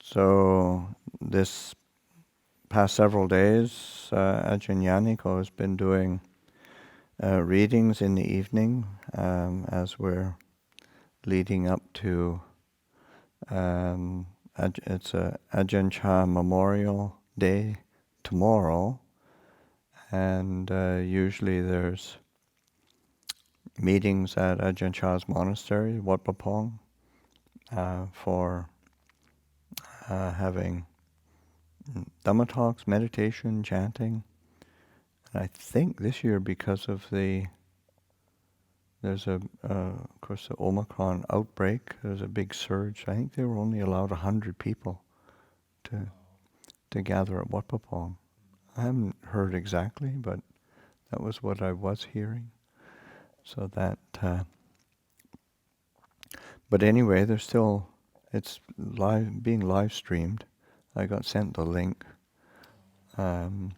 So this past several days, Ajahn Yaniko has been doing readings in the evening as we're leading up to it's a Ajahn Chah Memorial Day tomorrow, and usually there's meetings at Ajahn Chah's monastery, Wat Pah Pong, for having Dhamma talks, meditation, chanting. And I think this year, because of there's of course, the Omicron outbreak, there's a big surge. I think they were only allowed 100 people to gather at Wat Pah Pong. I haven't heard exactly, but that was what I was hearing. So that, but anyway, there's still, it's being live streamed. I got sent the link, and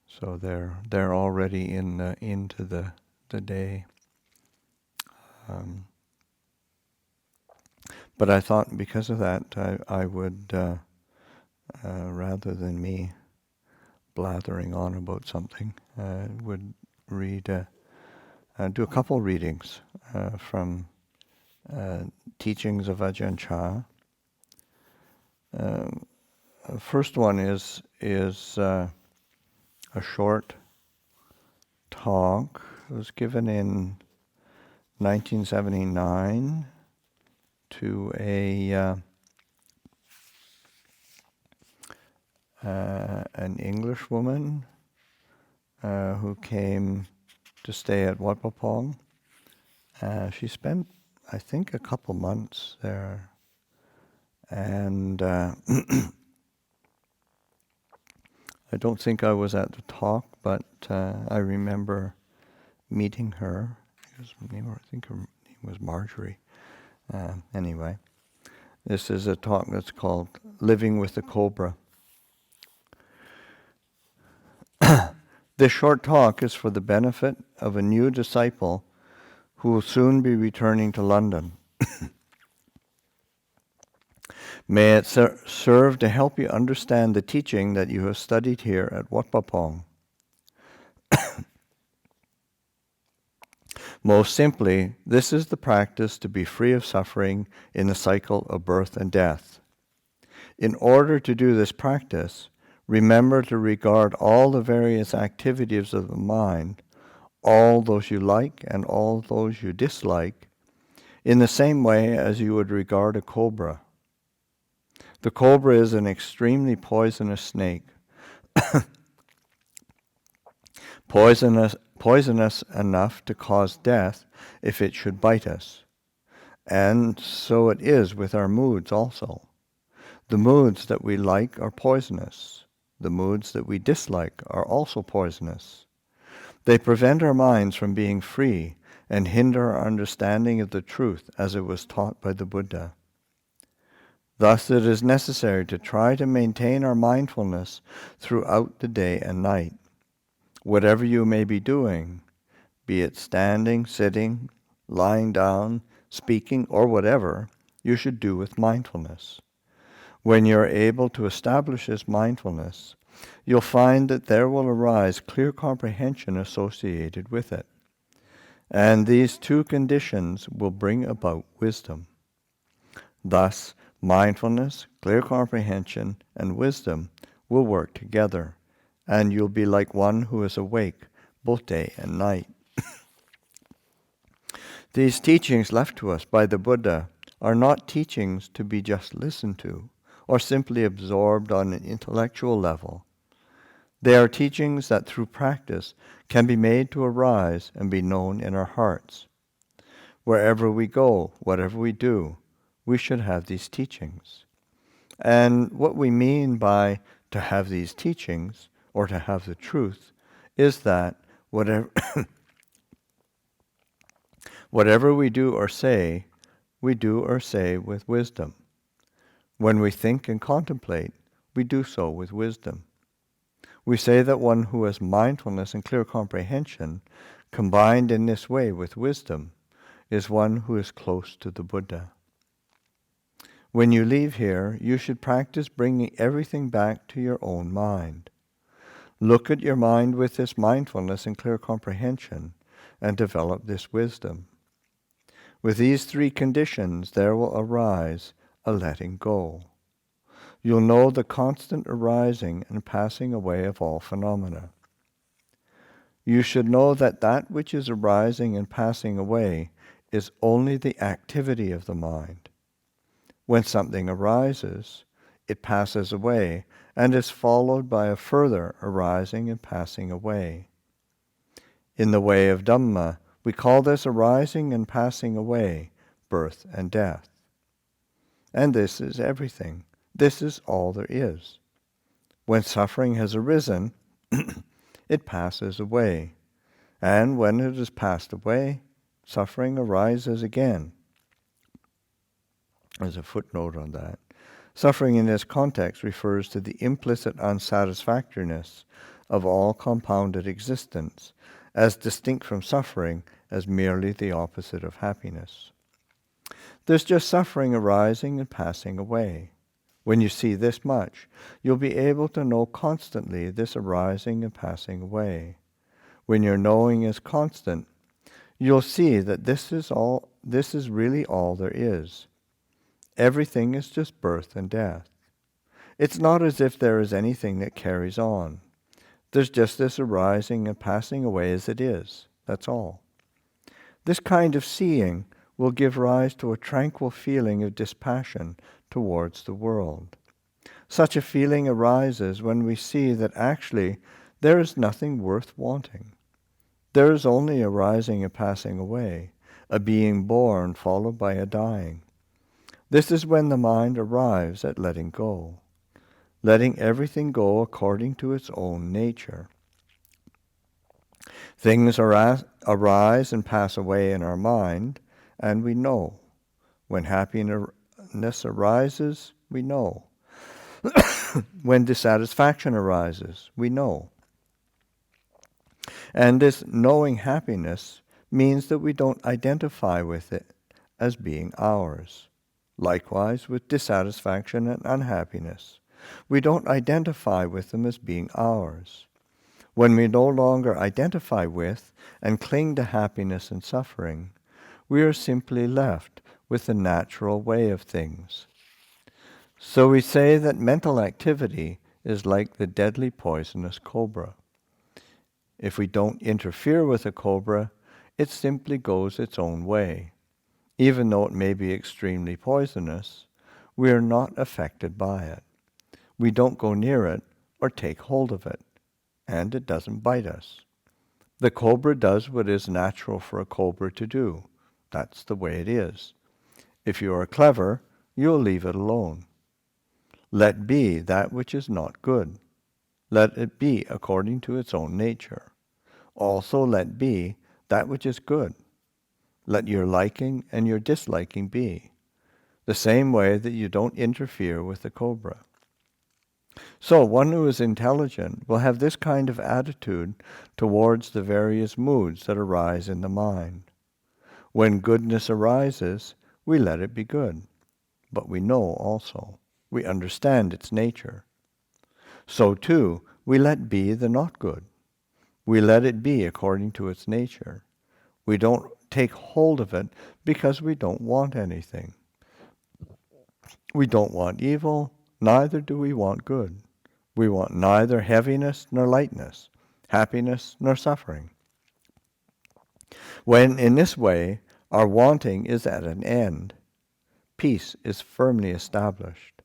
so they're already into the day. But I thought because of that, I would rather than me blathering on about something, would read do a couple readings from teachings of Ajahn Chah. First one is a short talk. It was given in 1979 to an English woman who came to stay at Wat Pah Pong. She spent, I think, a couple months there, and I don't think I was at the talk, but I remember meeting her. I think her name was Marjorie. Anyway, this is a talk that's called Living with the Cobra. This short talk is for the benefit of a new disciple who will soon be returning to London. May it serve to help you understand the teaching that you have studied here at Wat Pah Pong. Most simply, this is the practice to be free of suffering in the cycle of birth and death. In order to do this practice, remember to regard all the various activities of the mind, all those you like and all those you dislike, in the same way as you would regard a cobra. The cobra is an extremely poisonous snake, poisonous enough to cause death if it should bite us. And so it is with our moods also. The moods that we like are poisonous. The moods that we dislike are also poisonous. They prevent our minds from being free and hinder our understanding of the truth as it was taught by the Buddha. Thus it is necessary to try to maintain our mindfulness throughout the day and night. Whatever you may be doing, be it standing, sitting, lying down, speaking, or whatever, you should do with mindfulness. When you are able to establish this mindfulness, you'll find that there will arise clear comprehension associated with it. And these two conditions will bring about wisdom. Thus, mindfulness, clear comprehension, and wisdom will work together, and you'll be like one who is awake both day and night. These teachings left to us by the Buddha are not teachings to be just listened to or simply absorbed on an intellectual level. They are teachings that through practice can be made to arise and be known in our hearts. Wherever we go, whatever we do, we should have these teachings. And what we mean by to have these teachings, or to have the truth, is that whatever we do or say with wisdom. When we think and contemplate, we do so with wisdom. We say that one who has mindfulness and clear comprehension, combined in this way with wisdom, is one who is close to the Buddha. When you leave here, you should practice bringing everything back to your own mind. Look at your mind with this mindfulness and clear comprehension, and develop this wisdom. With these three conditions, there will arise a letting go. You'll know the constant arising and passing away of all phenomena. You should know that that which is arising and passing away is only the activity of the mind. When something arises, it passes away and is followed by a further arising and passing away. In the way of Dhamma, we call this arising and passing away birth and death. And this is everything. This is all there is. When suffering has arisen, it passes away. And when it has passed away, suffering arises again. There's a footnote on that. Suffering in this context refers to the implicit unsatisfactoriness of all compounded existence, as distinct from suffering as merely the opposite of happiness. There's just suffering arising and passing away. When you see this much, you'll be able to know constantly this arising and passing away. When your knowing is constant, you'll see that this is really all there is. Everything is just birth and death. It's not as if there is anything that carries on. There's just this arising and passing away as it is. That's all. This kind of seeing will give rise to a tranquil feeling of dispassion towards the world. Such a feeling arises when we see that actually there is nothing worth wanting. There is only a rising and passing away, a being born followed by a dying. This is when the mind arrives at letting go, letting everything go according to its own nature. Things arise and pass away in our mind, and we know. When happiness arises, we know. When dissatisfaction arises, we know. And this knowing happiness means that we don't identify with it as being ours. Likewise, with dissatisfaction and unhappiness, we don't identify with them as being ours. When we no longer identify with and cling to happiness and suffering, we are simply left with the natural way of things. So we say that mental activity is like the deadly poisonous cobra. If we don't interfere with a cobra, it simply goes its own way. Even though it may be extremely poisonous, we are not affected by it. We don't go near it or take hold of it, and it doesn't bite us. The cobra does what is natural for a cobra to do. That's the way it is. If you are clever, you'll leave it alone. Let be that which is not good. Let it be according to its own nature. Also let be that which is good. Let your liking and your disliking be, the same way that you don't interfere with the cobra. So one who is intelligent will have this kind of attitude towards the various moods that arise in the mind. When goodness arises, we let it be good, but we know also. We understand its nature. So too, we let be the not good. We let it be according to its nature. We don't take hold of it because we don't want anything. We don't want evil, neither do we want good. We want neither heaviness nor lightness, happiness nor suffering. When in this way our wanting is at an end, peace is firmly established.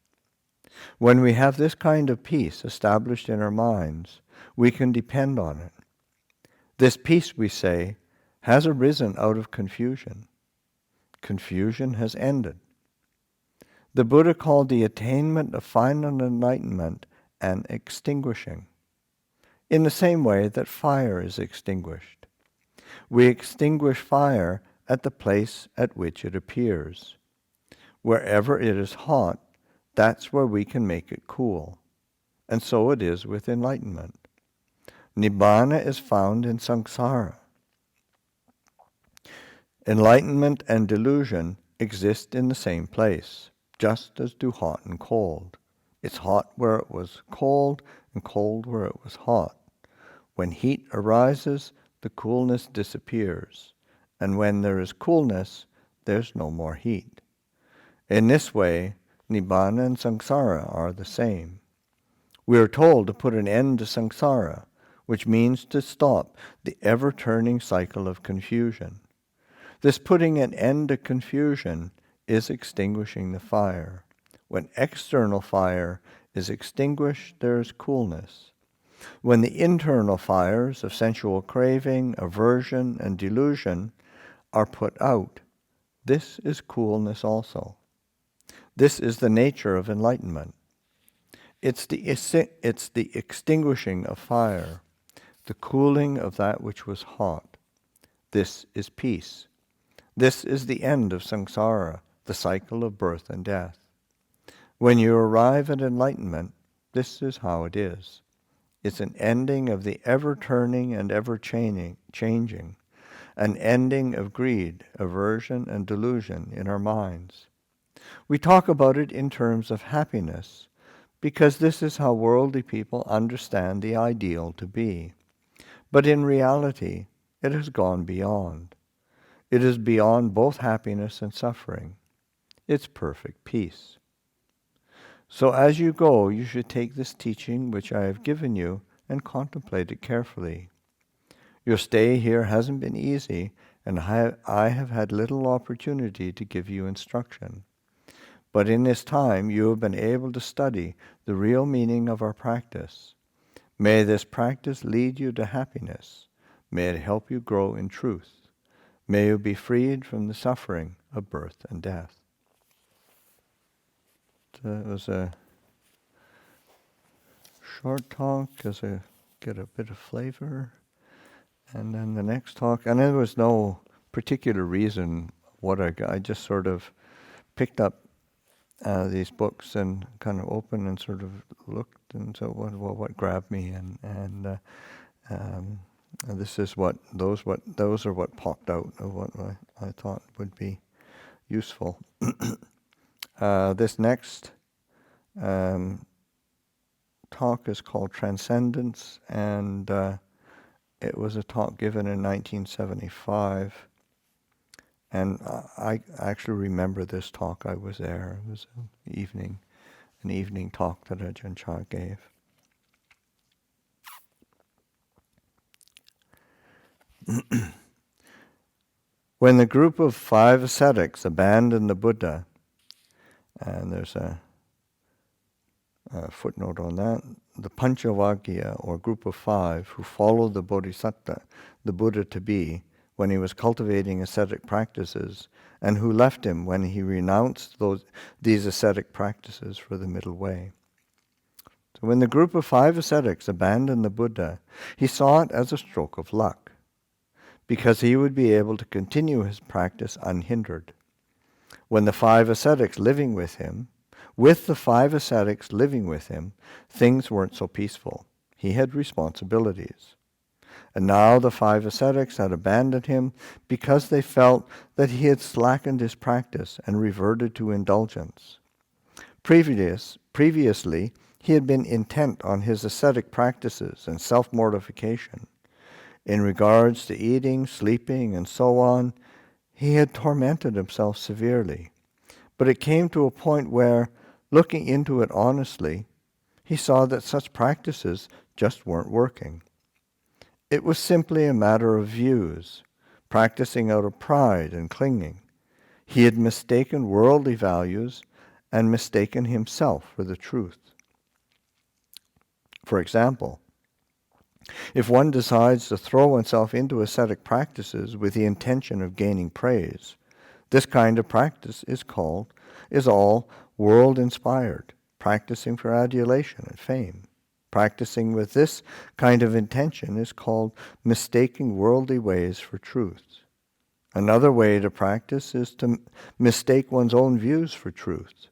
When we have this kind of peace established in our minds, we can depend on it. This peace, we say, has arisen out of confusion. Confusion has ended. The Buddha called the attainment of final enlightenment an extinguishing, in the same way that fire is extinguished. We extinguish fire at the place at which it appears. Wherever it is hot, that's where we can make it cool. And so it is with enlightenment. Nibbana is found in samsara. Enlightenment and delusion exist in the same place. just as do hot and cold. It's hot where it was cold, and cold where it was hot. When heat arises, the coolness disappears, and when there is coolness, there's no more heat. In this way, Nibbana and Samsara are the same. We are told to put an end to Samsara, which means to stop the ever-turning cycle of confusion. This putting an end to confusion is extinguishing the fire. When external fire is extinguished, there is coolness. When the internal fires of sensual craving, aversion, and delusion are put out, this is coolness also. This is the nature of enlightenment. It's the extinguishing of fire, the cooling of that which was hot. This is peace. This is the end of samsara, the cycle of birth and death. When you arrive at enlightenment, this is how it is. It's an ending of the ever-turning and ever-changing, an ending of greed, aversion, and delusion in our minds. We talk about it in terms of happiness, because this is how worldly people understand the ideal to be. But in reality, it has gone beyond. It is beyond both happiness and suffering. It's perfect peace. So as you go, you should take this teaching which I have given you and contemplate it carefully. Your stay here hasn't been easy, and I have had little opportunity to give you instruction. But in this time, you have been able to study the real meaning of our practice. May this practice lead you to happiness. May it help you grow in truth. May you be freed from the suffering of birth and death. So it was a short talk as I get a bit of flavor. And then the next talk, and there was no particular reason what I just sort of picked up these books and kind of opened and sort of looked, and so what grabbed me, and this is those are what popped out of what I thought would be useful. This next talk is called Transcendence, and it was a talk given in 1975. And I actually remember this talk. I was there. It was an evening talk that Ajahn Chah gave. When the group of 5 ascetics abandoned the Buddha, and there's a footnote on that, the Panchavagya, or group of 5, who followed the Bodhisattva, the Buddha to be, when he was cultivating ascetic practices, and who left him when he renounced these ascetic practices for the middle way. So when the group of 5 ascetics abandoned the Buddha, he saw it as a stroke of luck, because he would be able to continue his practice unhindered. When the 5 ascetics living with him, things weren't so peaceful. He had responsibilities. And now the 5 ascetics had abandoned him because they felt that he had slackened his practice and reverted to indulgence. Previously, he had been intent on his ascetic practices and self-mortification. In regards to eating, sleeping, and so on, he had tormented himself severely. But it came to a point where, looking into it honestly, he saw that such practices just weren't working. It was simply a matter of views, practicing out of pride and clinging. He had mistaken worldly values and mistaken himself for the truth. For example, if one decides to throw oneself into ascetic practices with the intention of gaining praise, this kind of practice is all world-inspired, practicing for adulation and fame. Practicing with this kind of intention is called mistaking worldly ways for truth. Another way to practice is to mistake one's own views for truth.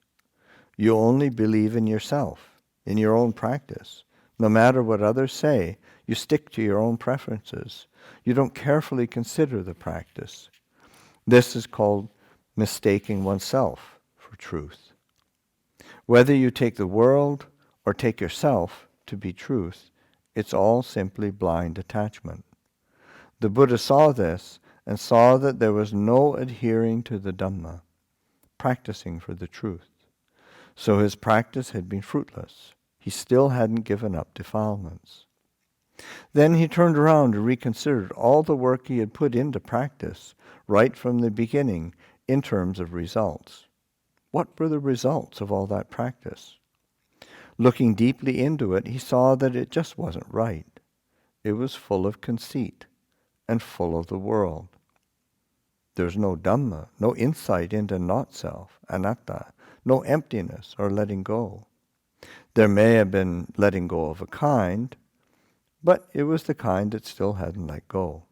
You only believe in yourself, in your own practice. No matter what others say, you stick to your own preferences. You don't carefully consider the practice. This is called mistaking oneself for truth. Whether you take the world or take yourself to be truth, it's all simply blind attachment. The Buddha saw this and saw that there was no adhering to the Dhamma, practicing for the truth. So his practice had been fruitless. He still hadn't given up defilements. Then he turned around and reconsidered all the work he had put into practice right from the beginning in terms of results. What were the results of all that practice? Looking deeply into it, he saw that it just wasn't right. It was full of conceit and full of the world. There's no Dhamma, no insight into not-self, anatta, no emptiness or letting go. There may have been letting go of a kind, but it was the kind that still hadn't let go.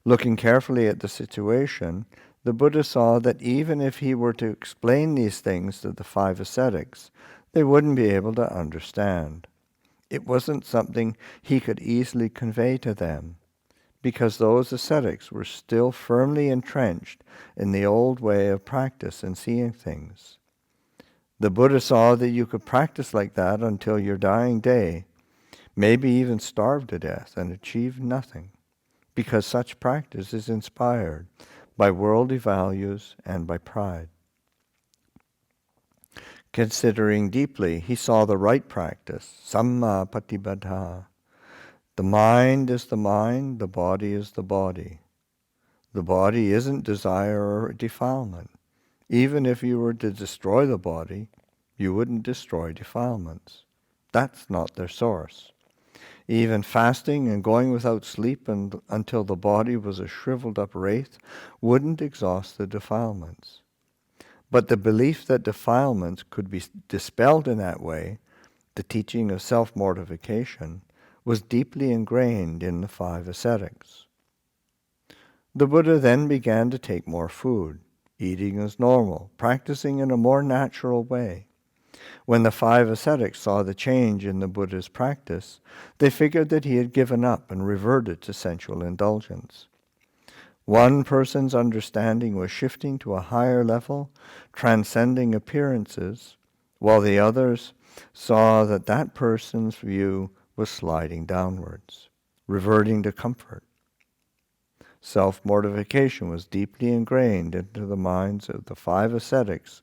Looking carefully at the situation, the Buddha saw that even if he were to explain these things to the 5 ascetics, they wouldn't be able to understand. It wasn't something he could easily convey to them, because those ascetics were still firmly entrenched in the old way of practice and seeing things. The Buddha saw that you could practice like that until your dying day, maybe even starve to death and achieve nothing, because such practice is inspired by worldly values and by pride. Considering deeply, he saw the right practice, samma patibaddha. The mind is the mind, the body is the body. The body isn't desire or defilement. Even if you were to destroy the body, you wouldn't destroy defilements. That's not their source. Even fasting and going without sleep until the body was a shriveled up wraith wouldn't exhaust the defilements. But the belief that defilements could be dispelled in that way, the teaching of self-mortification, was deeply ingrained in the 5 ascetics. The Buddha then began to take more food, eating as normal, practicing in a more natural way. When the 5 ascetics saw the change in the Buddha's practice, they figured that he had given up and reverted to sensual indulgence. One person's understanding was shifting to a higher level, transcending appearances, while the others saw that that person's view was sliding downwards, reverting to comfort. Self-mortification was deeply ingrained into the minds of the 5 ascetics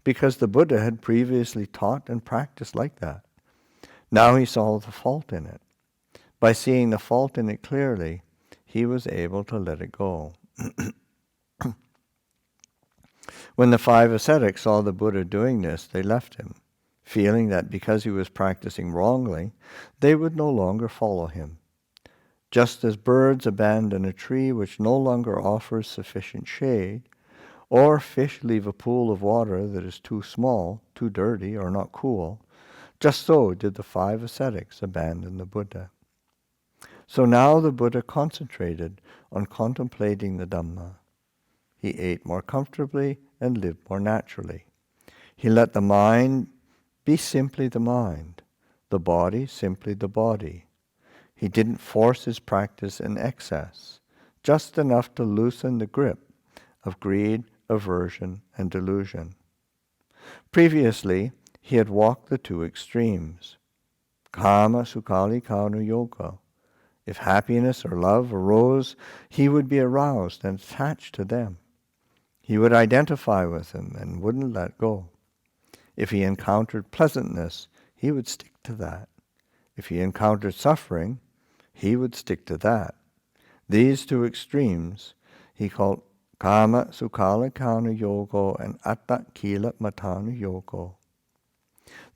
because the Buddha had previously taught and practiced like that. Now he saw the fault in it. By seeing the fault in it clearly, he was able to let it go. When the 5 ascetics saw the Buddha doing this, they left him, feeling that because he was practicing wrongly, they would no longer follow him. Just as birds abandon a tree which no longer offers sufficient shade, or fish leave a pool of water that is too small, too dirty, or not cool, just so did the 5 ascetics abandon the Buddha. So now the Buddha concentrated on contemplating the Dhamma. He ate more comfortably and lived more naturally. He let the mind be simply the mind, the body simply the body. He didn't force his practice in excess, just enough to loosen the grip of greed, aversion, and delusion. Previously, he had walked the 2 extremes. Kama sukali kanu yoga. If happiness or love arose, he would be aroused and attached to them. He would identify with them and wouldn't let go. If he encountered pleasantness, he would stick to that. If he encountered suffering, he would stick to that. These 2 extremes he called Kama Sukala Kana Yogo and Atta Kila Matanu Yogo.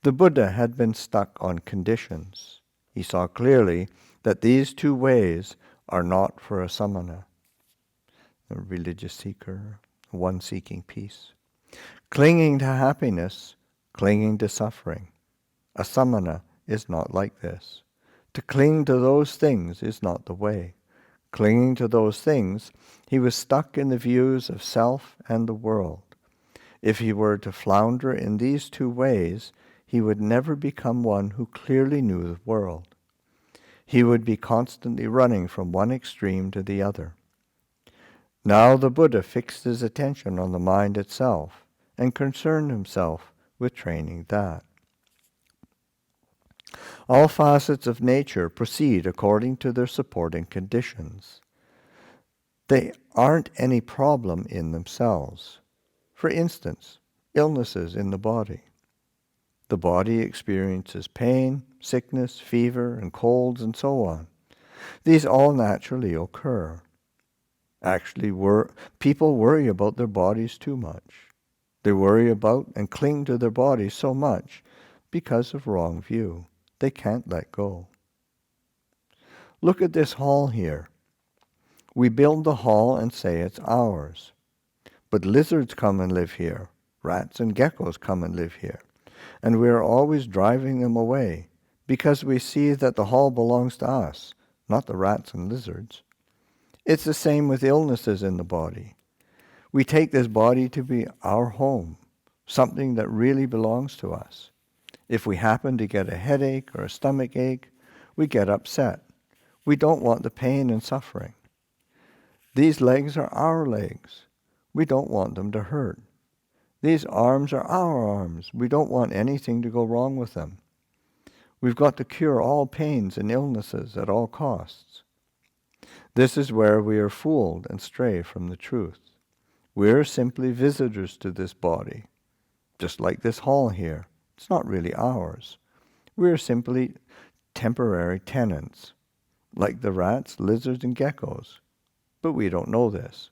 The Buddha had been stuck on conditions. He saw clearly that these 2 ways are not for a samana, a religious seeker, one seeking peace. Clinging to happiness, clinging to suffering. A samana is not like this. To cling to those things is not the way. Clinging to those things, he was stuck in the views of self and the world. If he were to flounder in these 2 ways, he would never become one who clearly knew the world. He would be constantly running from one extreme to the other. Now the Buddha fixed his attention on the mind itself and concerned himself with training that. All facets of nature proceed according to their supporting conditions. They aren't any problem in themselves. For instance, illnesses in the body. The body experiences pain, sickness, fever, and colds, and so on. These all naturally occur. Actually, people worry about their bodies too much. They worry about and cling to their bodies so much because of wrong view. They can't let go. Look at this hall here. We build the hall and say it's ours. But lizards come and live here. Rats and geckos come and live here. And we are always driving them away because we see that the hall belongs to us, not the rats and lizards. It's the same with illnesses in the body. We take this body to be our home, something that really belongs to us. If we happen to get a headache or a stomach ache, we get upset. We don't want the pain and suffering. These legs are our legs. We don't want them to hurt. These arms are our arms. We don't want anything to go wrong with them. We've got to cure all pains and illnesses at all costs. This is where we are fooled and stray from the truth. We're simply visitors to this body, just like this hall here. It's not really ours. We're simply temporary tenants, like the rats, lizards, and geckos. But we don't know this.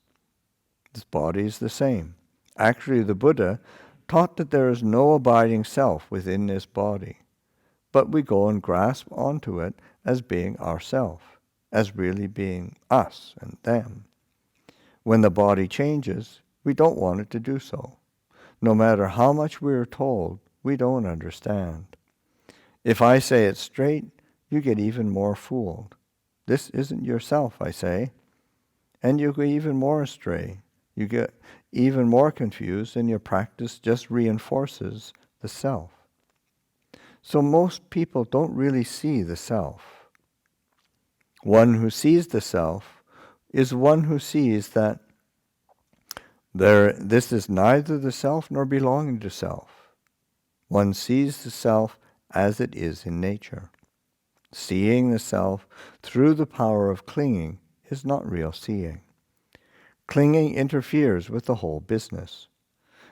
This body is the same. Actually, the Buddha taught that there is no abiding self within this body, but we go and grasp onto it as being ourself, as really being us and them. When the body changes, we don't want it to do so. No matter how much we are told, we don't understand. If I say it straight, you get even more fooled. This isn't yourself, I say. And you go even more astray. You get even more confused, and your practice just reinforces the self. So most people don't really see the self. One who sees the self is one who sees that this is neither the self nor belonging to self. One sees the self as it is in nature. Seeing the self through the power of clinging is not real seeing. Clinging interferes with the whole business.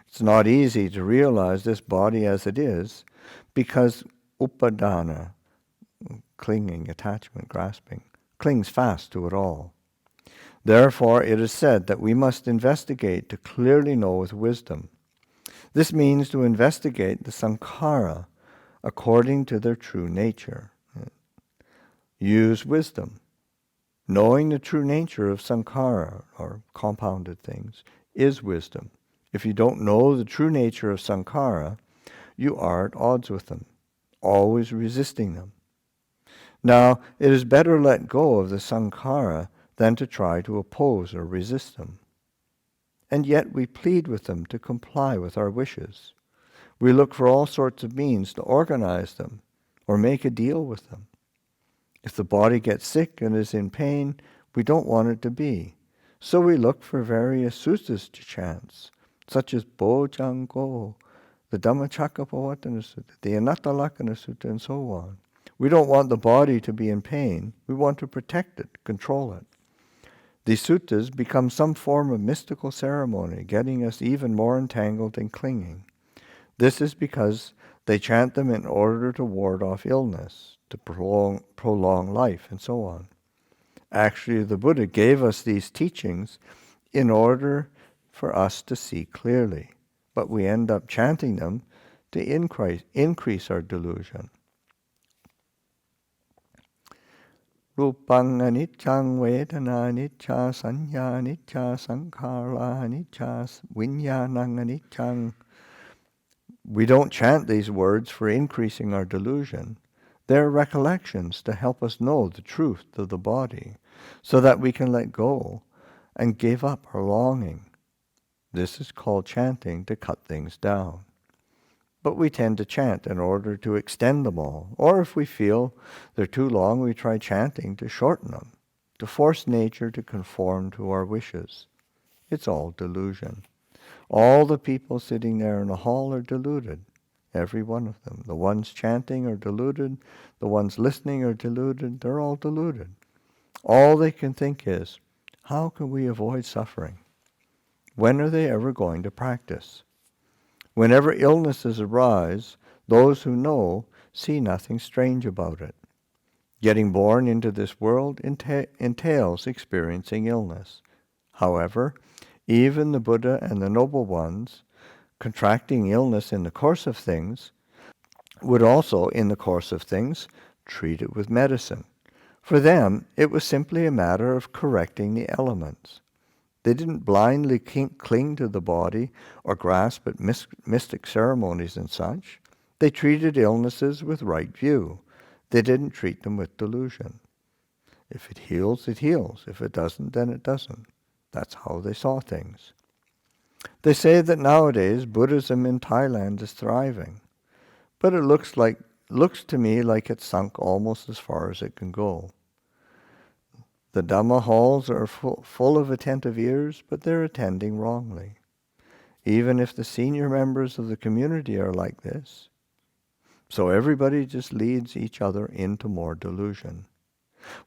It's not easy to realize this body as it is because upadana, clinging, attachment, grasping, clings fast to it all. Therefore, it is said that we must investigate to clearly know with wisdom. This means to investigate the sankhara according to their true nature. Use wisdom. Knowing the true nature of sankhara, or compounded things, is wisdom. If you don't know the true nature of sankhara, you are at odds with them, always resisting them. Now, it is better let go of the sankhara than to try to oppose or resist them. And yet we plead with them to comply with our wishes. We look for all sorts of means to organize them or make a deal with them. If the body gets sick and is in pain, we don't want it to be. So we look for various suttas to chant, such as Bojang Go, the Dhammacakkappavattana Sutta, the Anattalakkana Sutta, and so on. We don't want the body to be in pain. We want to protect it, control it. These suttas become some form of mystical ceremony, getting us even more entangled in clinging. This is because they chant them in order to ward off illness, to prolong life, and so on. Actually, the Buddha gave us these teachings in order for us to see clearly, but we end up chanting them to increase our delusion. Rupang anicchang vedana aniccha sanya aniccha sankhara aniccha vinyanang anicchang. We don't chant these words for increasing our delusion. They're recollections to help us know the truth of the body, so that we can let go and give up our longing. This is called chanting to cut things down. But we tend to chant in order to extend them all, or if we feel they're too long, we try chanting to shorten them, to force nature to conform to our wishes. It's all delusion. All the people sitting there in the hall are deluded. every one of them. The ones chanting are deluded, the ones listening are deluded, they're all deluded. All they can think is, how can we avoid suffering? When are they ever going to practice? Whenever illnesses arise, those who know see nothing strange about it. Getting born into this world entails experiencing illness. However, even the Buddha and the noble ones, contracting illness in the course of things, would also, in the course of things, treat it with medicine. For them, it was simply a matter of correcting the elements. They didn't blindly cling to the body or grasp at mystic ceremonies and such. They treated illnesses with right view. They didn't treat them with delusion. If it heals, it heals. If it doesn't, then it doesn't. That's how they saw things. They say that nowadays Buddhism in Thailand is thriving, but it looks to me like it's sunk almost as far as it can go. The Dhamma halls are full of attentive ears, but they're attending wrongly. Even if the senior members of the community are like this. So everybody just leads each other into more delusion.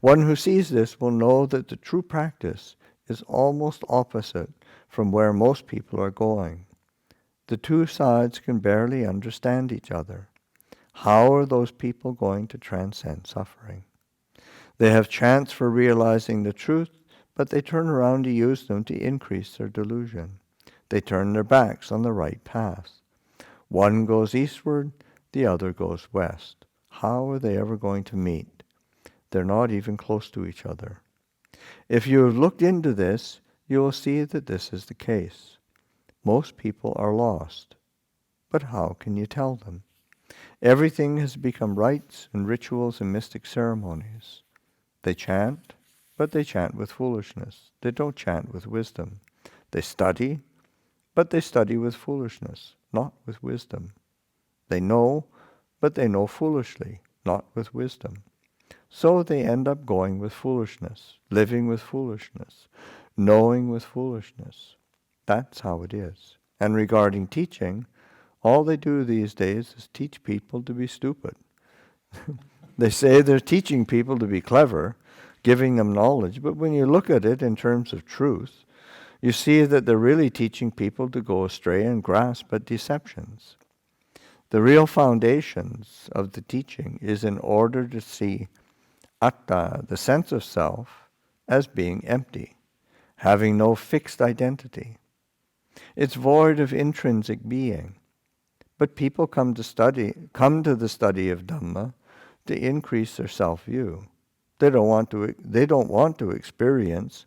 One who sees this will know that the true practice is almost opposite from where most people are going. The two sides can barely understand each other. How are those people going to transcend suffering? They have chants for realizing the truth, but they turn around to use them to increase their delusion. They turn their backs on the right path. One goes eastward, the other goes west. How are they ever going to meet? They're not even close to each other. If you have looked into this, you will see that this is the case. Most people are lost. But how can you tell them? Everything has become rites and rituals and mystic ceremonies. They chant, but they chant with foolishness. They don't chant with wisdom. They study, but they study with foolishness, not with wisdom. They know, but they know foolishly, not with wisdom. So they end up going with foolishness, living with foolishness, knowing with foolishness. That's how it is. And regarding teaching, all they do these days is teach people to be stupid. They say they're teaching people to be clever, giving them knowledge, but when you look at it in terms of truth, you see that they're really teaching people to go astray and grasp at deceptions. The real foundations of the teaching is in order to see atta, the sense of self, as being empty, having no fixed identity. It's void of intrinsic being. But people come to the study of Dhamma to increase their self-view. They don't want to experience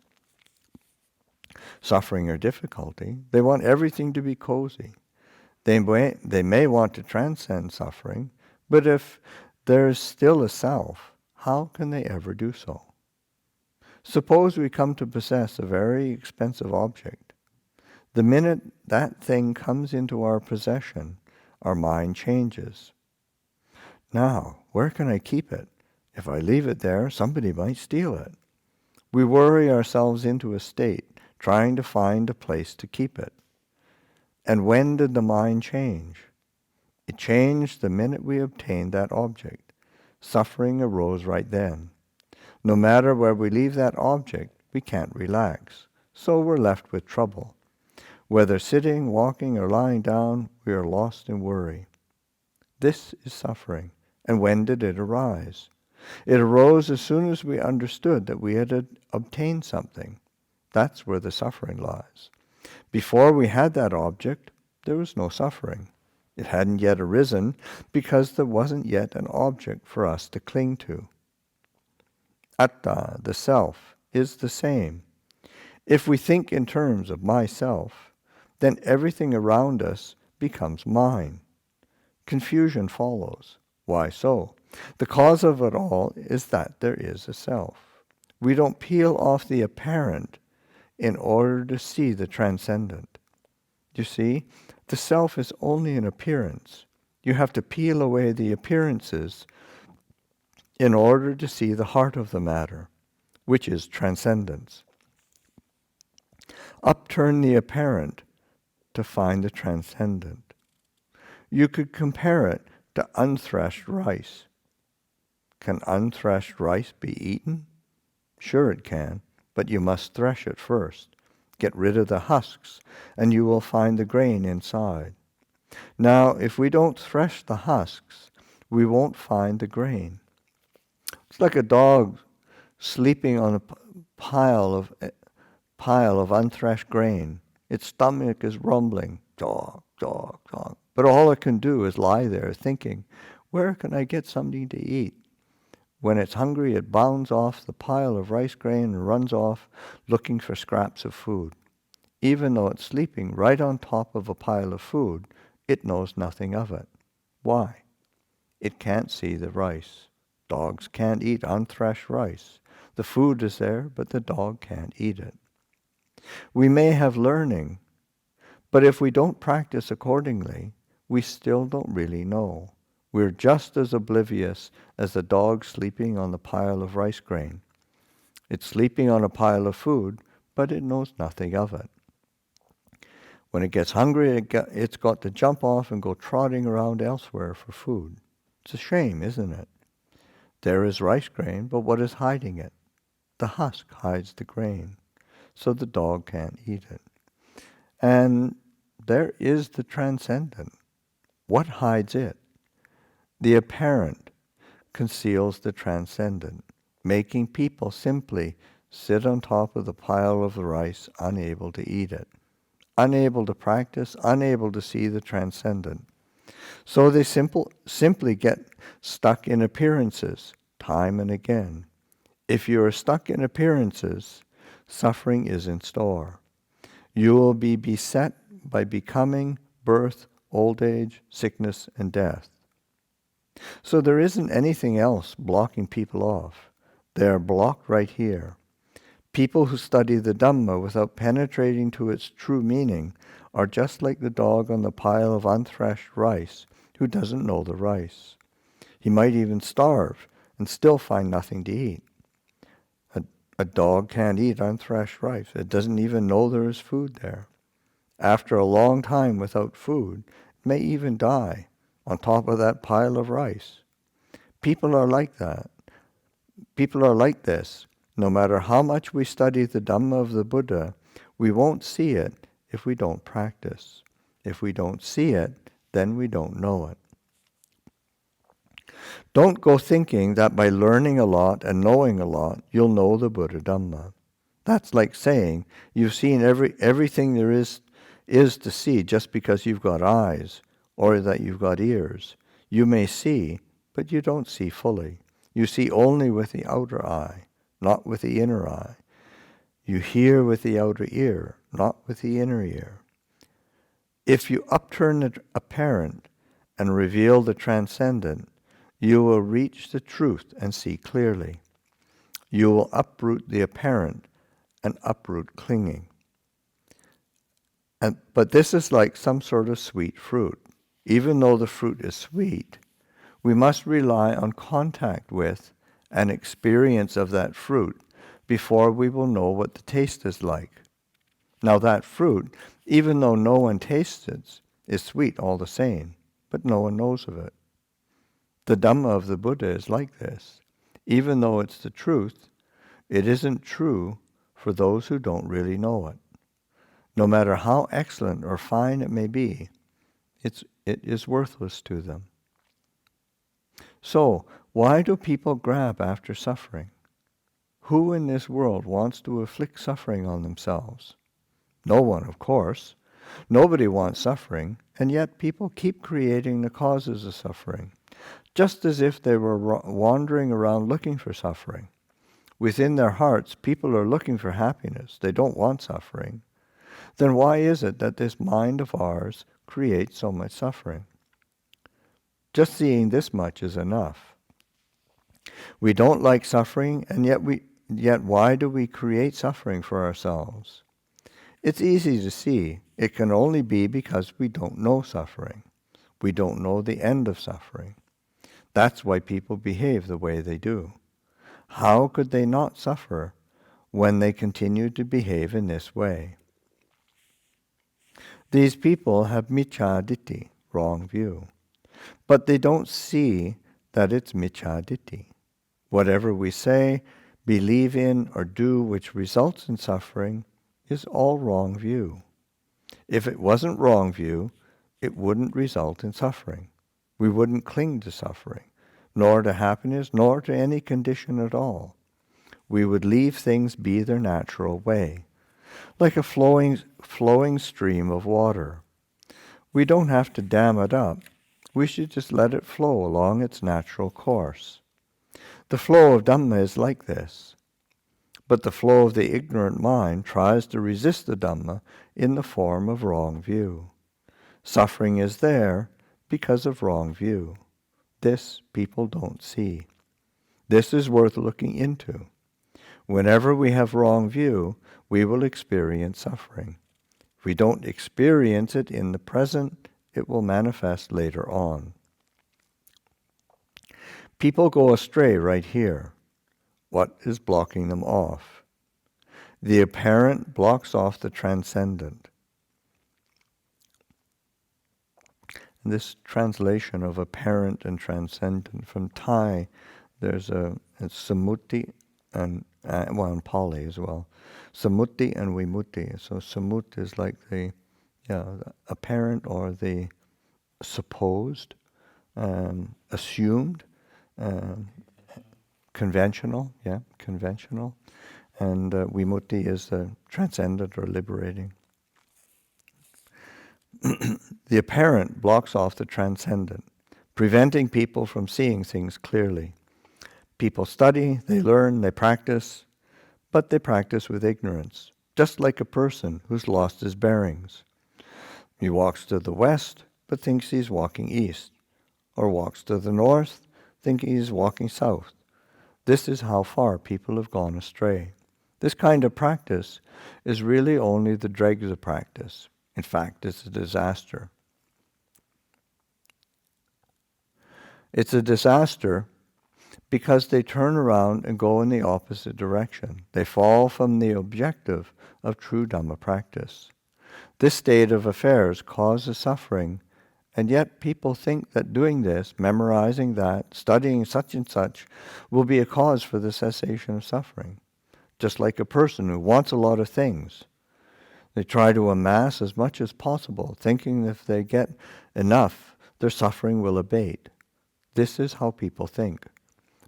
suffering or difficulty. They want everything to be cozy. They may want to transcend suffering, but if there is still a self, how can they ever do so? Suppose we come to possess a very expensive object. The minute that thing comes into our possession, our mind changes. Now, where can I keep it? If I leave it there, somebody might steal it. We worry ourselves into a state trying to find a place to keep it. And when did the mind change? It changed the minute we obtained that object. Suffering arose right then. No matter where we leave that object, we can't relax. So we're left with trouble. Whether sitting, walking, or lying down, we are lost in worry. This is suffering. And when did it arise? It arose as soon as we understood that we had obtained something. That's where the suffering lies. Before we had that object, there was no suffering. It hadn't yet arisen because there wasn't yet an object for us to cling to. Atta, the self, is the same. If we think in terms of myself, then everything around us becomes mine. Confusion follows. Why so? The cause of it all is that there is a self. We don't peel off the apparent in order to see the transcendent. You see, the self is only an appearance. You have to peel away the appearances in order to see the heart of the matter, which is transcendence. Upturn the apparent to find the transcendent. You could compare it to unthreshed rice. Can unthreshed rice be eaten? Sure it can, but you must thresh it first. Get rid of the husks, and you will find the grain inside. Now, if we don't thresh the husks, we won't find the grain. It's like a dog sleeping on a pile of unthreshed grain. Its stomach is rumbling, dog, dog, dog. But all it can do is lie there thinking, where can I get something to eat? When it's hungry, it bounds off the pile of rice grain and runs off looking for scraps of food. Even though it's sleeping right on top of a pile of food, it knows nothing of it. Why? It can't see the rice. Dogs can't eat unthreshed rice. The food is there, but the dog can't eat it. We may have learning, but if we don't practice accordingly, we still don't really know. We're just as oblivious as the dog sleeping on the pile of rice grain. It's sleeping on a pile of food, but it knows nothing of it. When it gets hungry, it's got to jump off and go trotting around elsewhere for food. It's a shame, isn't it? There is rice grain, but what is hiding it? The husk hides the grain, so the dog can't eat it. And there is the transcendent. What hides it? The apparent conceals the transcendent, making people simply sit on top of the pile of the rice, unable to eat it, unable to practice, unable to see the transcendent. So they simply get stuck in appearances, time and again. If you are stuck in appearances, suffering is in store. You will be beset by becoming, birth, old age, sickness, and death. So there isn't anything else blocking people off. They are blocked right here. People who study the Dhamma without penetrating to its true meaning are just like the dog on the pile of unthreshed rice who doesn't know the rice. He might even starve and still find nothing to eat. A dog can't eat unthreshed rice. It doesn't even know there is food there. After a long time without food, it may even die on top of that pile of rice. People are like that. People are like this. No matter how much we study the Dhamma of the Buddha, we won't see it if we don't practice. If we don't see it, then we don't know it. Don't go thinking that by learning a lot and knowing a lot, you'll know the Buddha Dhamma. That's like saying you've seen everything there is to see just because you've got eyes or that you've got ears. You may see, but you don't see fully. You see only with the outer eye, not with the inner eye. You hear with the outer ear, not with the inner ear. If you upturn the apparent and reveal the transcendent, you will reach the truth and see clearly. You will uproot the apparent and uproot clinging. But this is like some sort of sweet fruit. Even though the fruit is sweet, we must rely on contact with and experience of that fruit before we will know what the taste is like. Now that fruit, even though no one tastes it, is sweet all the same, but no one knows of it. The Dhamma of the Buddha is like this. Even though it's the truth, it isn't true for those who don't really know it. No matter how excellent or fine it may be, it is worthless to them. So, why do people grab after suffering? Who in this world wants to inflict suffering on themselves? No one, of course. Nobody wants suffering, and yet people keep creating the causes of suffering, just as if they were wandering around looking for suffering. Within their hearts, people are looking for happiness. They don't want suffering. Then why is it that this mind of ours creates so much suffering? Just seeing this much is enough. We don't like suffering, and yet why do we create suffering for ourselves? It's easy to see. It can only be because we don't know suffering. We don't know the end of suffering. That's why people behave the way they do. How could they not suffer when they continue to behave in this way? These people have miccha ditthi, wrong view. But they don't see that it's micchaditthi. Whatever we say, believe in, or do which results in suffering is all wrong view. If it wasn't wrong view, it wouldn't result in suffering. We wouldn't cling to suffering, nor to happiness, nor to any condition at all. We would leave things be their natural way, like a flowing stream of water. We don't have to dam it up. We should just let it flow along its natural course. The flow of Dhamma is like this. But the flow of the ignorant mind tries to resist the Dhamma in the form of wrong view. Suffering is there because of wrong view. This people don't see. This is worth looking into. Whenever we have wrong view, we will experience suffering. If we don't experience it in the present, it will manifest later on. People go astray right here. What is blocking them off? The apparent blocks off the transcendent. And this translation of apparent and transcendent from Thai, there's it's samuti and in Pali as well. Samuti and vimutti. So samut is like the apparent or the supposed, assumed, conventional, and vimutti is the transcendent or liberating. The apparent blocks off the transcendent, preventing people from seeing things clearly. People study, they learn, they practice, but they practice with ignorance, just like a person who's lost his bearings. He walks to the west, but thinks he's walking east, or walks to the north, thinking he's walking south. This is how far people have gone astray. This kind of practice is really only the dregs of practice. In fact, it's a disaster. It's a disaster because they turn around and go in the opposite direction. They fall from the objective of true Dhamma practice. This state of affairs causes suffering, and yet people think that doing this, memorizing that, studying such and such, will be a cause for the cessation of suffering. Just like a person who wants a lot of things. They try to amass as much as possible, thinking if they get enough, their suffering will abate. This is how people think.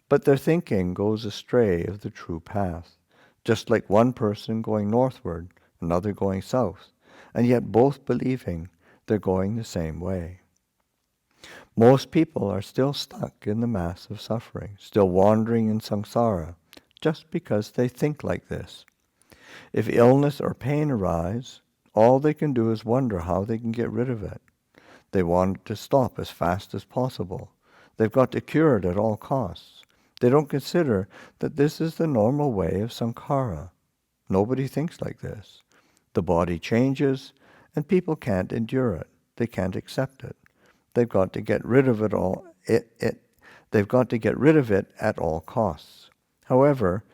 But their thinking goes astray of the true path, just like one person going northward, another going south, and yet both believing they're going the same way. Most people are still stuck in the mass of suffering, still wandering in samsara, just because they think like this. If illness or pain arise, all they can do is wonder how they can get rid of it. They want it to stop as fast as possible. They've got to cure it at all costs. They don't consider that this is the normal way of sankhara. Nobody thinks like this. The body changes, and people can't endure it. They can't accept it. They've got to get rid of it all. They've got to get rid of it at all costs. However,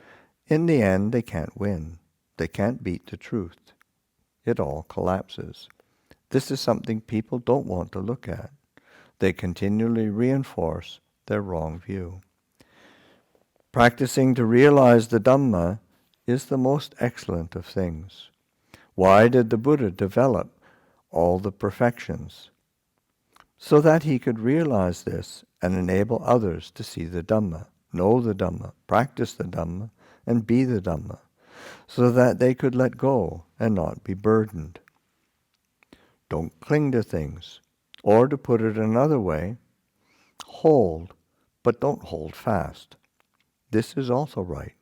in the end, they can't win. They can't beat the truth. It all collapses. This is something people don't want to look at. They continually reinforce their wrong view. Practicing to realize the Dhamma is the most excellent of things. Why did the Buddha develop all the perfections? So that he could realize this and enable others to see the Dhamma, know the Dhamma, practice the Dhamma, and be the Dhamma, so that they could let go and not be burdened. Don't cling to things, or to put it another way, hold, but don't hold fast. This is also right.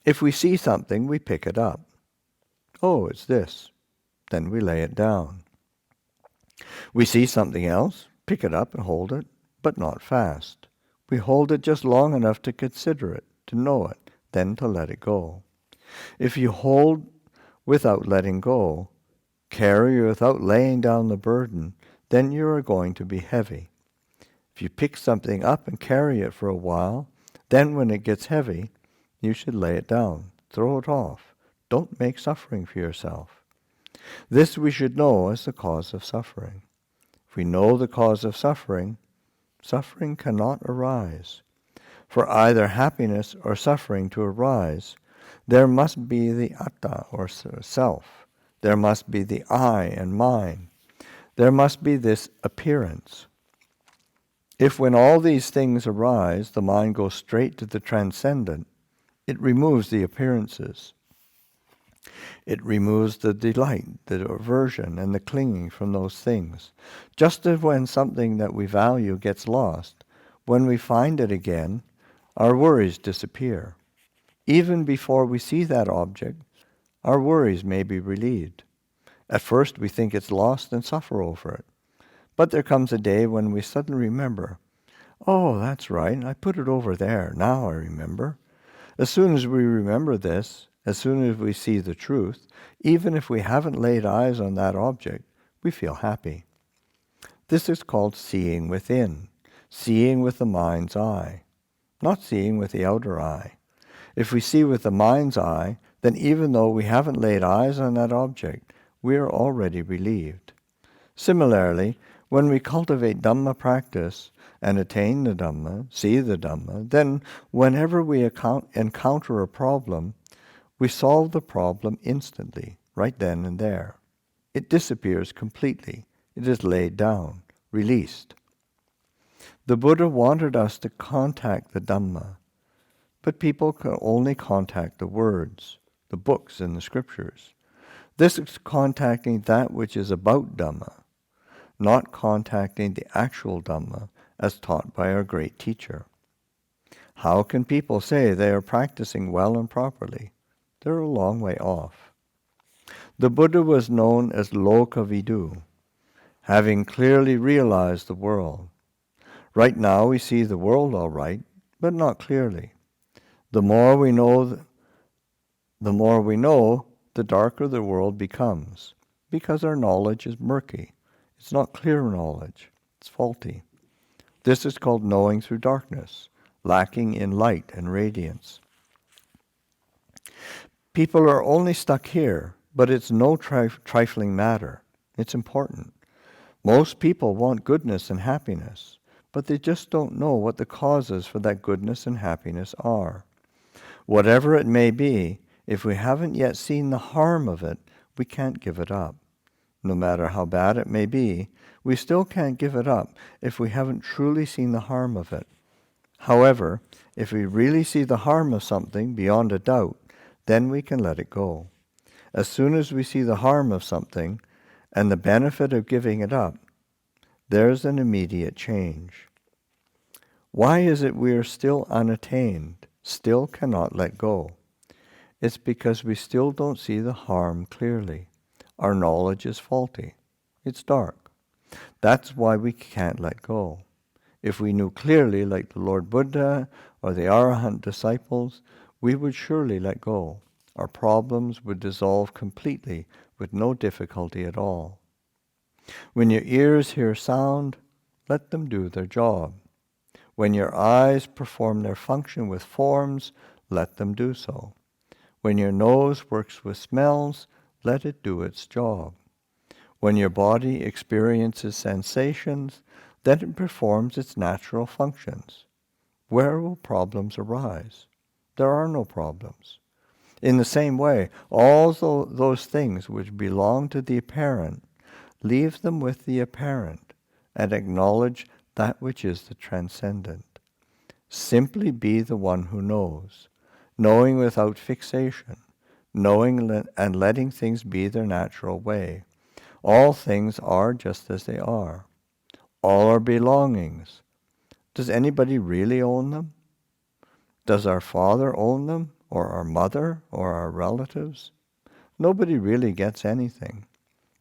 If we see something, we pick it up. Oh, it's this. Then we lay it down. We see something else, pick it up and hold it, but not fast. We hold it just long enough to consider it, to know it, then to let it go. If you hold without letting go, carry without laying down the burden, then you are going to be heavy. If you pick something up and carry it for a while, then when it gets heavy, you should lay it down, throw it off. Don't make suffering for yourself. This we should know as the cause of suffering. If we know the cause of suffering, suffering cannot arise. For either happiness or suffering to arise, there must be the atta, or self. There must be the I and mine. There must be this appearance. If when all these things arise, the mind goes straight to the transcendent, it removes the appearances. It removes the delight, the aversion, and the clinging from those things. Just as when something that we value gets lost, when we find it again, our worries disappear. Even before we see that object, our worries may be relieved. At first we think it's lost and suffer over it. But there comes a day when we suddenly remember, oh, that's right, I put it over there, now I remember. As soon as we remember this, as soon as we see the truth, even if we haven't laid eyes on that object, we feel happy. This is called seeing within, seeing with the mind's eye, not seeing with the outer eye. If we see with the mind's eye, then even though we haven't laid eyes on that object, we are already relieved. Similarly, when we cultivate Dhamma practice and attain the Dhamma, see the Dhamma, then whenever we encounter a problem, we solve the problem instantly, right then and there. It disappears completely. It is laid down, released. The Buddha wanted us to contact the Dhamma, but people can only contact the words, the books and the scriptures. This is contacting that which is about Dhamma, not contacting the actual Dhamma as taught by our great teacher. How can people say they are practicing well and properly? They're a long way off. The Buddha was known as Lokavidu, having clearly realized the world. Right now we see the world all right, but not clearly. The more we know, the darker the world becomes, because our knowledge is murky. It's not clear knowledge. It's faulty. This is called knowing through darkness, lacking in light and radiance. People are only stuck here, but it's no trifling matter. It's important. Most people want goodness and happiness, but they just don't know what the causes for that goodness and happiness are. Whatever it may be, if we haven't yet seen the harm of it, we can't give it up. No matter how bad it may be, we still can't give it up if we haven't truly seen the harm of it. However, if we really see the harm of something beyond a doubt, then we can let it go. As soon as we see the harm of something and the benefit of giving it up, there's an immediate change. Why is it we are still unattained, still cannot let go? It's because we still don't see the harm clearly. Our knowledge is faulty. It's dark. That's why we can't let go. If we knew clearly, like the Lord Buddha or the Arahant disciples, we would surely let go. Our problems would dissolve completely with no difficulty at all. When your ears hear sound, let them do their job. When your eyes perform their function with forms, let them do so. When your nose works with smells, let it do its job. When your body experiences sensations, then it performs its natural functions. Where will problems arise? There are no problems. In the same way, all those things which belong to the apparent, leave them with the apparent and acknowledge that which is the transcendent. Simply be the one who knows, knowing without fixation, knowing and letting things be their natural way. All things are just as they are. All our belongings. Does anybody really own them? Does our father own them, or our mother, or our relatives? Nobody really gets anything.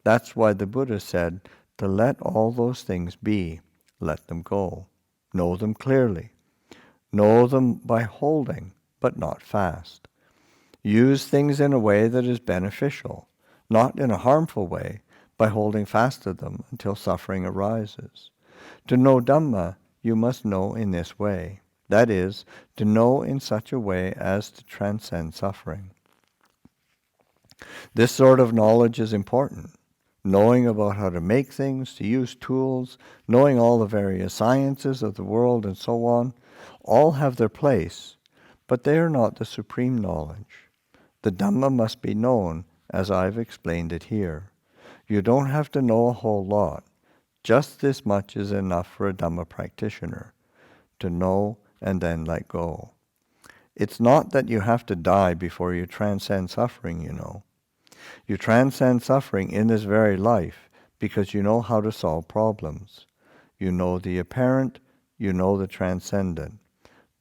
That's why the Buddha said to let all those things be, let them go. Know them clearly. Know them by holding, but not fast. Use things in a way that is beneficial, not in a harmful way, by holding fast to them until suffering arises. To know Dhamma, you must know in this way. That is, to know in such a way as to transcend suffering. This sort of knowledge is important. knowing about how to make things, to use tools, knowing all the various sciences of the world and so on, all have their place, but they are not the supreme knowledge. The Dhamma must be known as I've explained it here. You don't have to know a whole lot. Just this much is enough for a Dhamma practitioner, to know and then let go. It's not that you have to die before you transcend suffering, you know. You transcend suffering in this very life because you know how to solve problems. You know the apparent, you know the transcendent.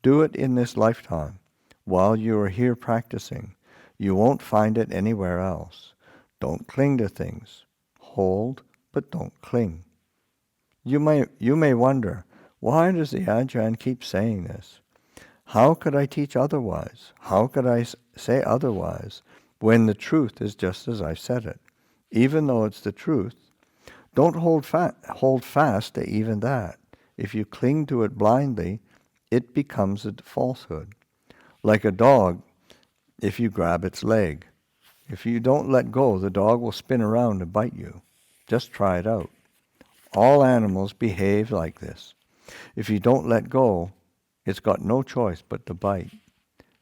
Do it in this lifetime, while you are here practicing. You won't find it anywhere else. Don't cling to things. Hold, but don't cling. You may wonder, why does the Ajahn keep saying this? How could I teach otherwise? How could I say otherwise when the truth is just as I've said it? Even though it's the truth, don't hold fast to even that. If you cling to it blindly, it becomes a falsehood. Like a dog, if you grab its leg. If you don't let go, the dog will spin around and bite you. Just try it out. All animals behave like this. If you don't let go, it's got no choice but to bite.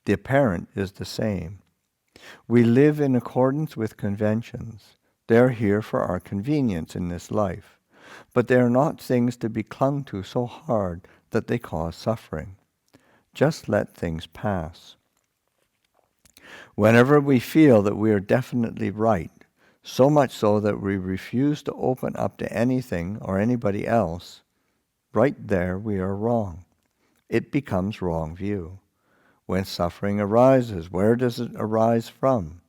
The apparent is the same. We live in accordance with conventions. They are here for our convenience in this life, but they are not things to be clung to so hard that they cause suffering. Just let things pass. Whenever we feel that we are definitely right, so much so that we refuse to open up to anything or anybody else, right there we are wrong. It becomes wrong view. When suffering arises, where does it arise from?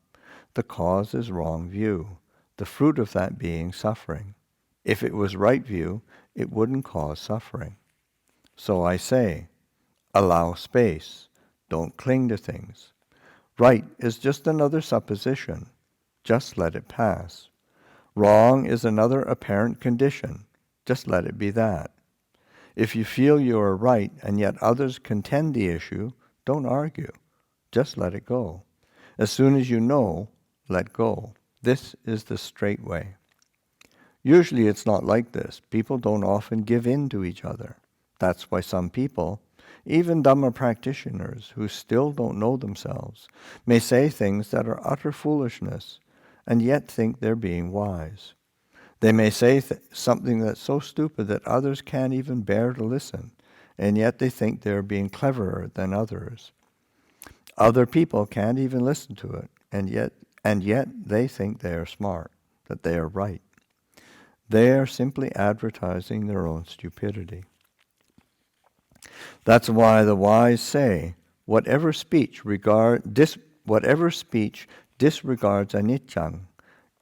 The cause is wrong view, the fruit of that being suffering. If it was right view, it wouldn't cause suffering. So I say, allow space. Don't cling to things. Right is just another supposition. Just let it pass. Wrong is another apparent condition. Just let it be that. If you feel you are right and yet others contend the issue, don't argue. Just let it go. As soon as you know, let go. This is the straight way. Usually it's not like this. People don't often give in to each other. That's why some people, even Dhamma practitioners who still don't know themselves, may say things that are utter foolishness and yet think they're being wise. They may say something that's so stupid that others can't even bear to listen, and yet they think they're being cleverer than others. Other people can't even listen to it, and yet they think they are smart, that they are right. They are simply advertising their own stupidity. That's why the wise say, whatever speech disregards anicca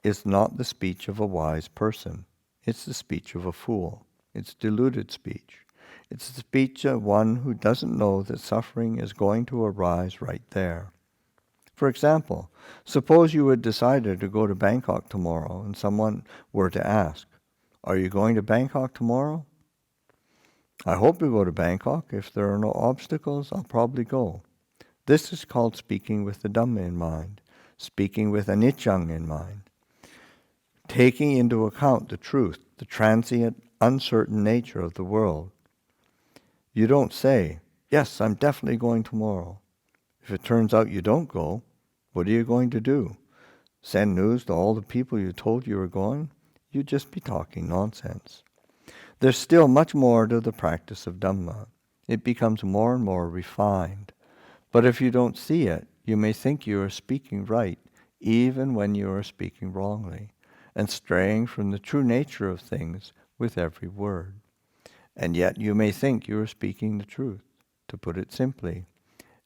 is not the speech of a wise person. It's the speech of a fool. It's deluded speech. It's the speech of one who doesn't know that suffering is going to arise right there. For example, suppose you had decided to go to Bangkok tomorrow and someone were to ask, are you going to Bangkok tomorrow? I hope you go to Bangkok. If there are no obstacles, I'll probably go. This is called speaking with the Dhamma in mind, speaking with anicca in mind, taking into account the truth, the transient, uncertain nature of the world. You don't say, yes, I'm definitely going tomorrow. If it turns out you don't go, what are you going to do? Send news to all the people you told you were going? You'd just be talking nonsense. There's still much more to the practice of Dhamma. It becomes more and more refined. But if you don't see it, you may think you are speaking right, even when you are speaking wrongly, and straying from the true nature of things with every word. And yet you may think you are speaking the truth. To put it simply,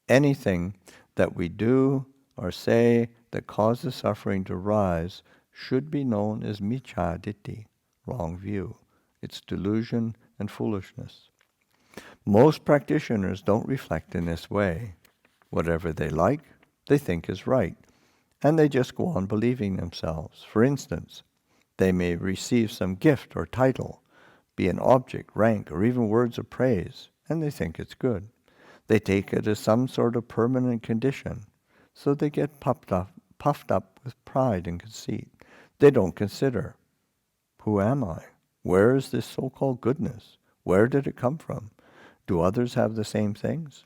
anything that we do or say that causes suffering to rise should be known as miccha ditthi, wrong view. It's delusion and foolishness. Most practitioners don't reflect in this way. Whatever they like, they think is right, and they just go on believing themselves. For instance, they may receive some gift or title, be an object, rank, or even words of praise, and they think it's good. They take it as some sort of permanent condition, so they get puffed up with pride and conceit. They don't consider, Who am I? Where is this so-called goodness? Where did it come from? Do others have the same things?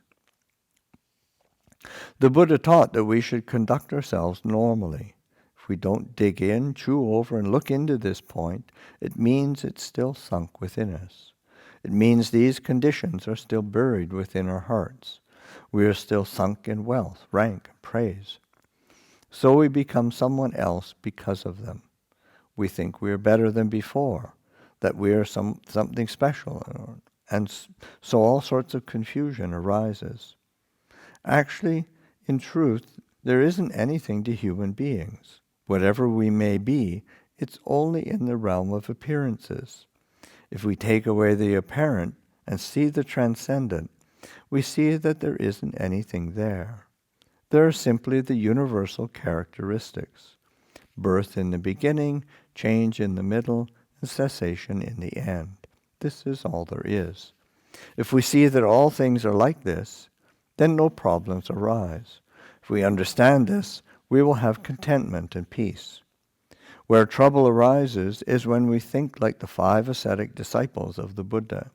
The Buddha taught that we should conduct ourselves normally. If we don't dig in, chew over, and look into this point, it means it's still sunk within us. It means these conditions are still buried within our hearts. We are still sunk in wealth, rank, and praise. So we become someone else because of them. We think we are better than before, that we are something special, and so all sorts of confusion arises. Actually, in truth, there isn't anything to human beings. Whatever we may be, it's only in the realm of appearances. If we take away the apparent and see the transcendent, we see that there isn't anything there. There are simply the universal characteristics. Birth in the beginning, change in the middle, and cessation in the end. This is all there is. If we see that all things are like this, then no problems arise. If we understand this, we will have contentment and peace. Where trouble arises is when we think like the 5 ascetic disciples of the Buddha.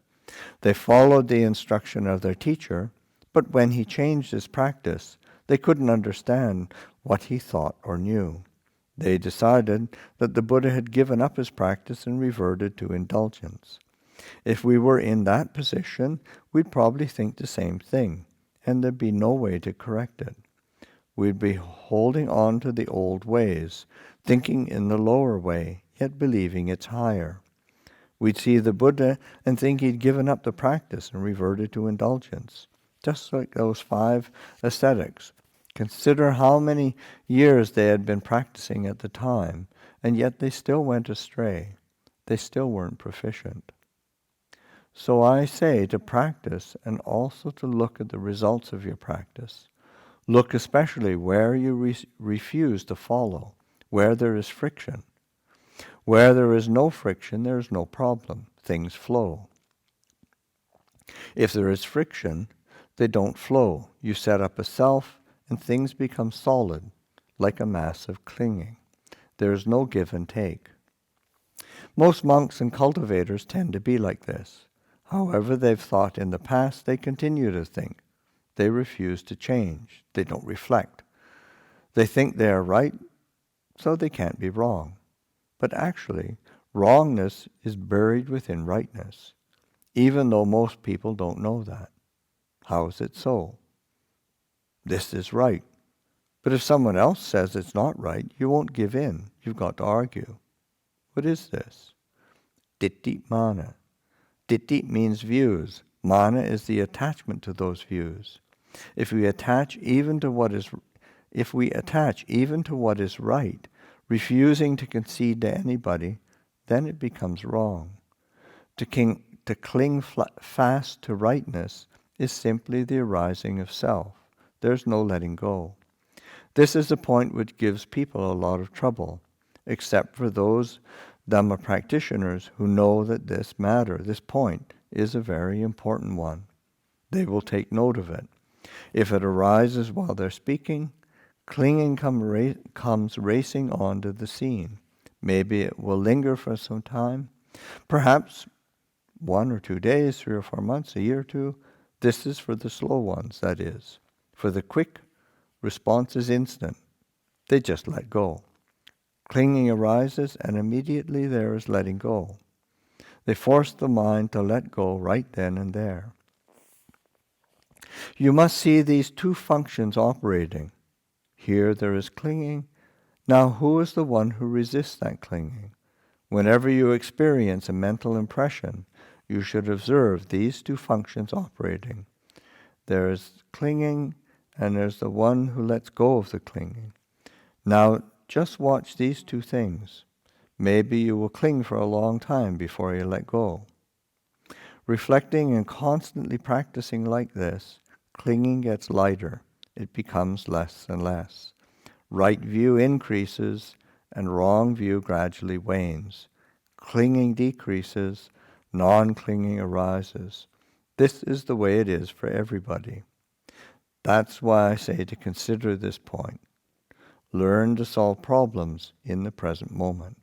They followed the instruction of their teacher, but when he changed his practice, they couldn't understand what he thought or knew. They decided that the Buddha had given up his practice and reverted to indulgence. If we were in that position, we'd probably think the same thing, and there'd be no way to correct it. We'd be holding on to the old ways, thinking in the lower way, yet believing it's higher. We'd see the Buddha and think he'd given up the practice and reverted to indulgence, just like those 5 ascetics. Consider how many years they had been practicing at the time, and yet they still went astray. They still weren't proficient. So I say to practice and also to look at the results of your practice. Look especially where you refuse to follow, where there is friction. Where there is no friction, there is no problem. Things flow. If there is friction, they don't flow. You set up a self, and things become solid, like a mass of clinging. There is no give and take. Most monks and cultivators tend to be like this. However they've thought in the past, they continue to think. They refuse to change. They don't reflect. They think they are right, so they can't be wrong. But actually, wrongness is buried within rightness, even though most people don't know that. How is it so? This is right. But if someone else says it's not right, you won't give in. You've got to argue. What is this? Ditti mana. Ditti means views. Mana is the attachment to those views. If we attach even to what is right, refusing to concede to anybody, then it becomes wrong. To cling fast to rightness is simply the arising of self. There's no letting go. This is a point which gives people a lot of trouble, except for those Dhamma practitioners who know that this point, is a very important one. They will take note of it. If it arises while they're speaking, clinging comes racing onto the scene. Maybe it will linger for some time, perhaps 1 or 2 days, 3 or 4 months, a year or 2. This is for the slow ones, that is. For the quick, response is instant. They just let go. Clinging arises, and immediately there is letting go. They force the mind to let go right then and there. You must see these 2 functions operating. Here there is clinging. Now who is the one who resists that clinging? Whenever you experience a mental impression, you should observe these 2 functions operating. There is clinging, and there's the one who lets go of the clinging. Now just watch these 2 things. Maybe you will cling for a long time before you let go. Reflecting and constantly practicing like this, clinging gets lighter. It becomes less and less. Right view increases, and wrong view gradually wanes. Clinging decreases, non-clinging arises. This is the way it is for everybody. That's why I say to consider this point. Learn to solve problems in the present moment.